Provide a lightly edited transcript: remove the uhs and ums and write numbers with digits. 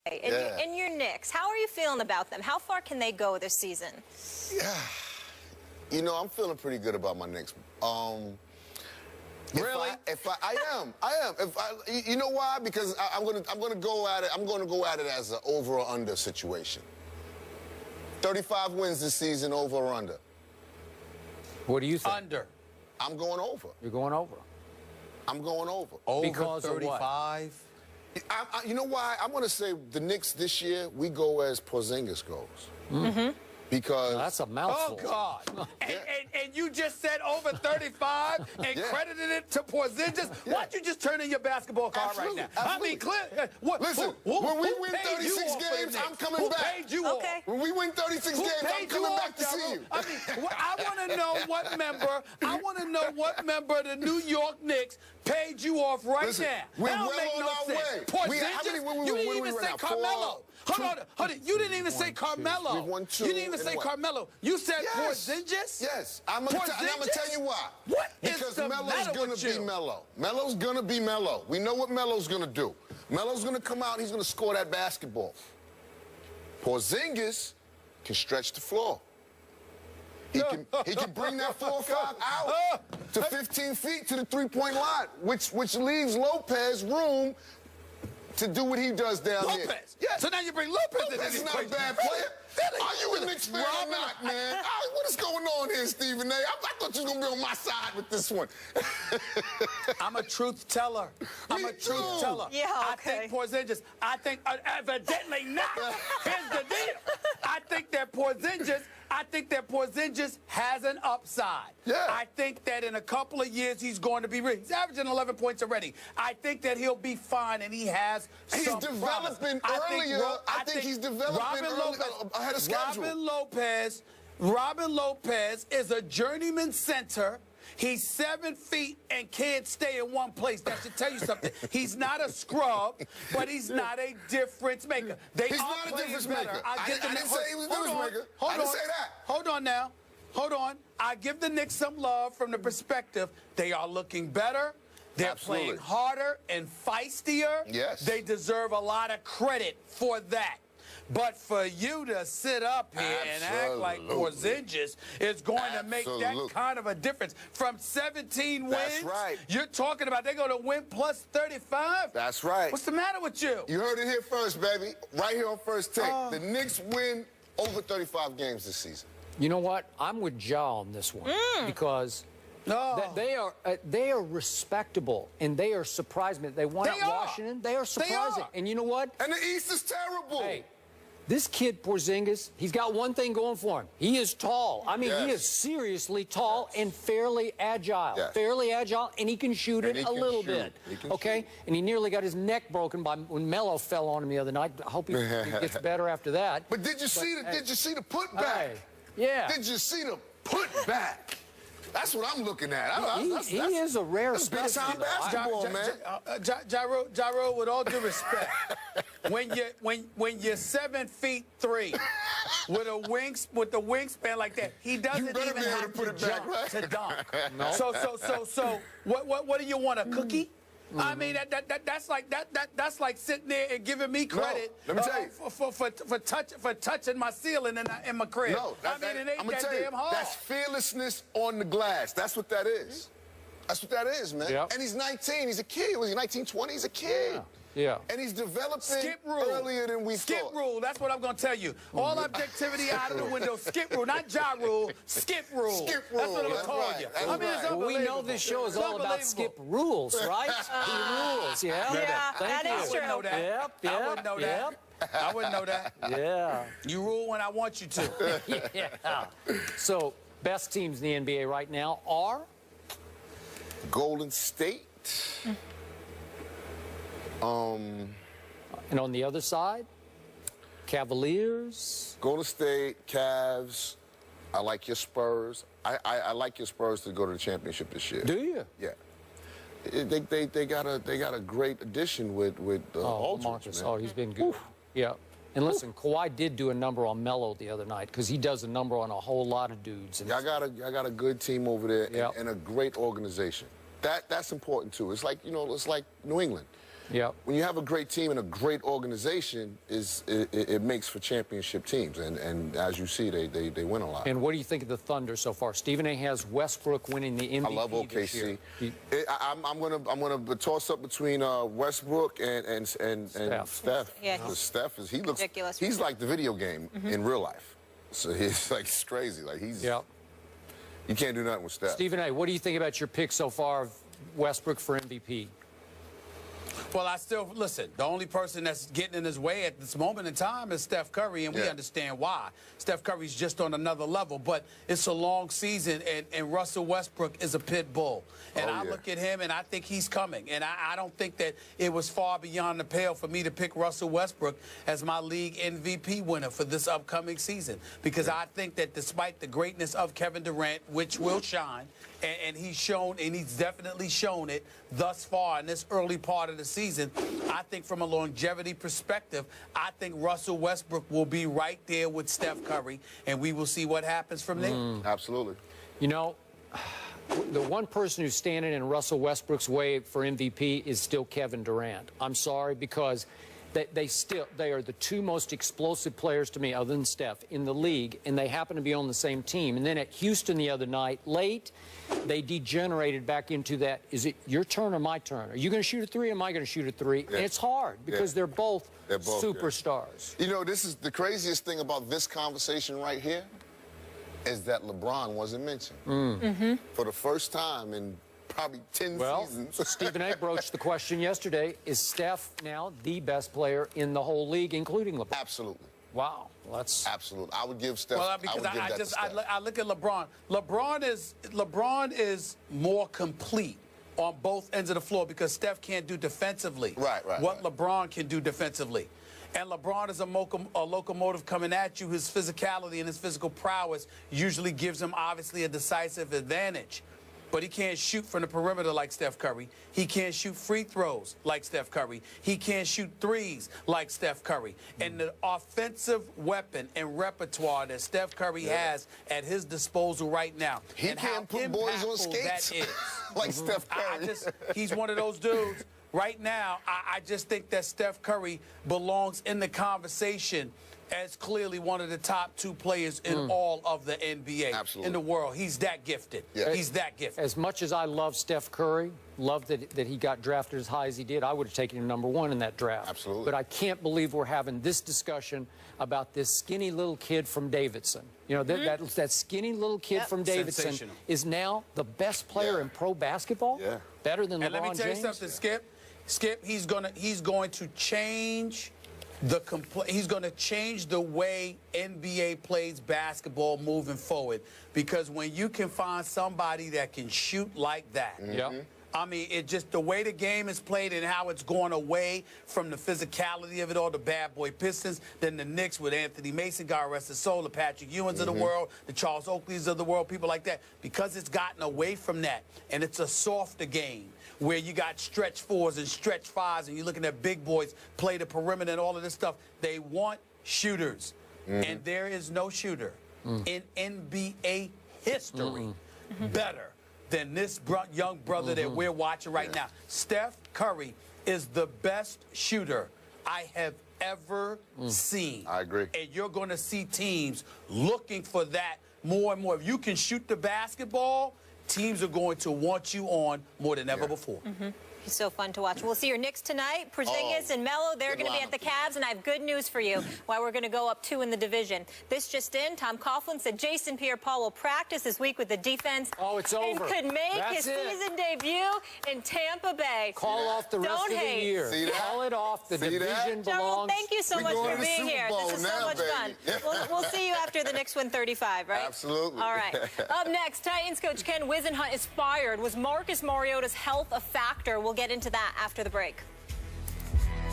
And your Knicks, how are you feeling about them? How far can they go this season? Yeah, you know, I'm feeling pretty good about my Knicks. Really? I am. You know why? Because I'm gonna go at it. I'm gonna go at it as an over or under situation. 35 wins this season, over or under. What do you think? Under. I'm going over. You're going over. I'm going over. Over Because of what? 35. You know why? I'm gonna say the Knicks this year. We go as Porzingis goes. Mm-hmm. Because that's a mouthful. Oh, God. and you just said over 35 and credited it to Porzingis? Why don't you just turn in your basketball card right now? Absolutely. I mean, clear. Listen, when we win 36 games, I'm coming back. Who paid you off? When we win 36 games, I'm coming back to see you. I mean, I want to know what member, of the New York Knicks paid you off right now. We're That don't well make on no our sense. way. Porzingis, you didn't even say Carmelo. Hold on. You didn't even say Carmelo. We've won 2. You didn't even say Carmelo. You said Porzingis? Yes. I'm going to tell you why. What because is the Melo's matter going with to be you? Melo. Melo's going to be Melo. We know what Melo's going to do. Melo's going to come out and he's going to score that basketball. Porzingis can stretch the floor. He can bring that 4 or 5 out to 15 feet to the three-point line, which leaves Lopez room to do what he does down here. Lopez. Yeah. So now you bring Lopez in. Lopez is not a bad player. Are you a Knicks fan or not, man? What is going on here, Stephen A? I thought you was going to be on my side with this one. I'm a truth teller. Me too. Yeah, I okay. think Porzingis, evidently not. Here's the deal. I think that Porzingis has an upside. Yeah. I think that in a couple of years he's going to be ready. He's averaging 11 points already. I think that he'll be fine and he has some developing promise. earlier. I think he's developing ahead of schedule. Robin Lopez is a journeyman center. He's 7 feet and can't stay in one place. That should tell you something. He's not a scrub, but he's not a difference maker. He's not a difference maker. I didn't say he was a difference maker. I didn't say that. Hold on now. Hold on. I give the Knicks some love from the perspective they are looking better. They're playing harder and feistier. Yes. They deserve a lot of credit for that. But for you to sit up here and act like Porzingis is going to make that kind of a difference. From 17 wins, you're talking about they're going to win plus 35? That's right. What's the matter with you? You heard it here first, baby. Right here on First Take. The Knicks win over 35 games this season. You know what? I'm with Ja on this one because they are respectable and they are surprising. They won at Washington. They are surprising. And you know what? And the East is terrible. Hey, this kid Porzingis, he's got one thing going for him. He is tall. I mean, he is seriously tall and fairly agile. Fairly agile, and he can shoot it a little bit. Okay? And he nearly got his neck broken when Melo fell on him the other night. I hope he gets better after that. But did you see the putback? Yeah. Did you see the putback? That's what I'm looking at. He is a rare specimen. That's basketball, man. Gyro, with all due respect, when you're 7'3" with the wingspan like that, he doesn't even have to jump to dunk. No. So what do you want, a cookie? I mean that's like sitting there and giving me credit for touching my ceiling in my crib. No, I mean it ain't that damn hard. That's fearlessness on the glass. That's what that is. That's what that is, man. Yep. And he's 19. He's a kid. Was he 19, 20? He's a kid. Yeah. And he's developing earlier than we thought. Skip rule. That's what I'm going to tell you. All objectivity out of the window. Skip rule. Not Ja rule. Skip rule. Skip rule. That's what I'm calling you. I mean, it's unbelievable. We know this show is all about Skip rules, right? He rules, Yeah, that is true. I wouldn't know that. I wouldn't know that. I wouldn't know that. Yeah. You rule when I want you to. Yeah. So, best teams in the NBA right now are? Golden State. And on the other side, Cavaliers. Golden State, Cavs. I like your Spurs. I like your Spurs to go to the championship this year. Do you? Yeah. They got a great addition with Marcus. Oh, he's been good. Oof. Yeah. And listen, Kawhi did do a number on Melo the other night because he does a number on a whole lot of dudes. And I got a good team over there and a great organization. That's important too. It's like, you know, it's like New England. When you have a great team and a great organization, it makes for championship teams. And as you see, they win a lot. And what do you think of the Thunder so far? Stephen A. has Westbrook winning the MVP. I love OKC. I'm gonna toss up between Westbrook and Steph. Yeah, Steph he looks ridiculous. He's like the video game in real life. So he's like crazy. Like he's you can't do nothing with Steph. Stephen A., what do you think about your pick so far of Westbrook for MVP? Well, I still, listen, the only person that's getting in his way at this moment in time is Steph Curry, and we understand why. Steph Curry's just on another level, but it's a long season, and Russell Westbrook is a pit bull. And I look at him, and I think he's coming. And I don't think that it was far beyond the pale for me to pick Russell Westbrook as my league MVP winner for this upcoming season, because I think that despite the greatness of Kevin Durant, which will shine, and he's shown, and he's definitely shown it thus far in this early part of the season, I think from a longevity perspective, I think Russell Westbrook will be right there with Steph Curry, and we will see what happens from there. Absolutely. You know, the one person who's standing in Russell Westbrook's way for MVP is still Kevin Durant. I'm sorry, because they are the two most explosive players to me, other than Steph, in the league, and they happen to be on the same team. And then at Houston the other night, late, they degenerated back into that, is it your turn or my turn? Are you going to shoot a three or am I going to shoot a three? And it's hard because they're both superstars. You know, this is the craziest thing about this conversation right here is that LeBron wasn't mentioned. For the first time in probably 10 seasons. Stephen A. broached the question yesterday, is Steph now the best player in the whole league, including LeBron? Absolutely. Wow. Well, that's... Absolutely. I would give Steph... Well, because I look at LeBron. LeBron is more complete on both ends of the floor because Steph can't do defensively what LeBron can do defensively. And LeBron is a locomotive coming at you. His physicality and his physical prowess usually gives him, obviously, a decisive advantage. But he can't shoot from the perimeter like Steph Curry. He can't shoot free throws like Steph Curry. He can't shoot threes like Steph Curry. And the offensive weapon and repertoire that Steph Curry has at his disposal right now. He can't put boys on skates like Steph Curry. He's one of those dudes. Right now, I just think that Steph Curry belongs in the conversation as clearly one of the top two players in all of the NBA, in the world. He's that gifted. He's that gifted. As much as I love Steph Curry, love that he got drafted as high as he did, I would have taken him #1 in that draft. Absolutely. But I can't believe we're having this discussion about this skinny little kid from Davidson. You know, that skinny little kid from Davidson is now the best player in pro basketball? Better than LeBron James? And let me tell you something, Skip, he's going to change he's going to change the way NBA plays basketball moving forward, because when you can find somebody that can shoot like that, I mean, it just the way the game is played and how it's going away from the physicality of it all, the bad boy Pistons, then the Knicks with Anthony Mason, God rest his soul, the Patrick Ewings of the world, the Charles Oakleys of the world, people like that, because it's gotten away from that, and it's a softer game where you got stretch fours and stretch fives, and you're looking at big boys play the perimeter and all of this stuff. They want shooters, and there is no shooter in NBA history better than this young brother that we're watching right now. Steph Curry is the best shooter I have ever seen. I agree. And you're going to see teams looking for that more and more. If you can shoot the basketball, teams are going to want you on more than ever before. He's so fun to watch. We'll see your Knicks tonight. Porzingis and Melo, they're going to be at the Cavs, and I have good news for you why we're going to go up 2 in the division. This just in, Tom Coughlin said Jason Pierre-Paul will practice this week with the defense. Oh, it's over. And could make his season debut in Tampa Bay. Call off the rest of the year. See that? Call it off. The division belongs. Thank you so much for being here. This is so much fun. We'll see you after the Knicks win 35, right? Absolutely. All right. Up next, Titans coach Ken Whisenhunt is fired. Was Marcus Mariota's health a factor? We'll get into that after the break.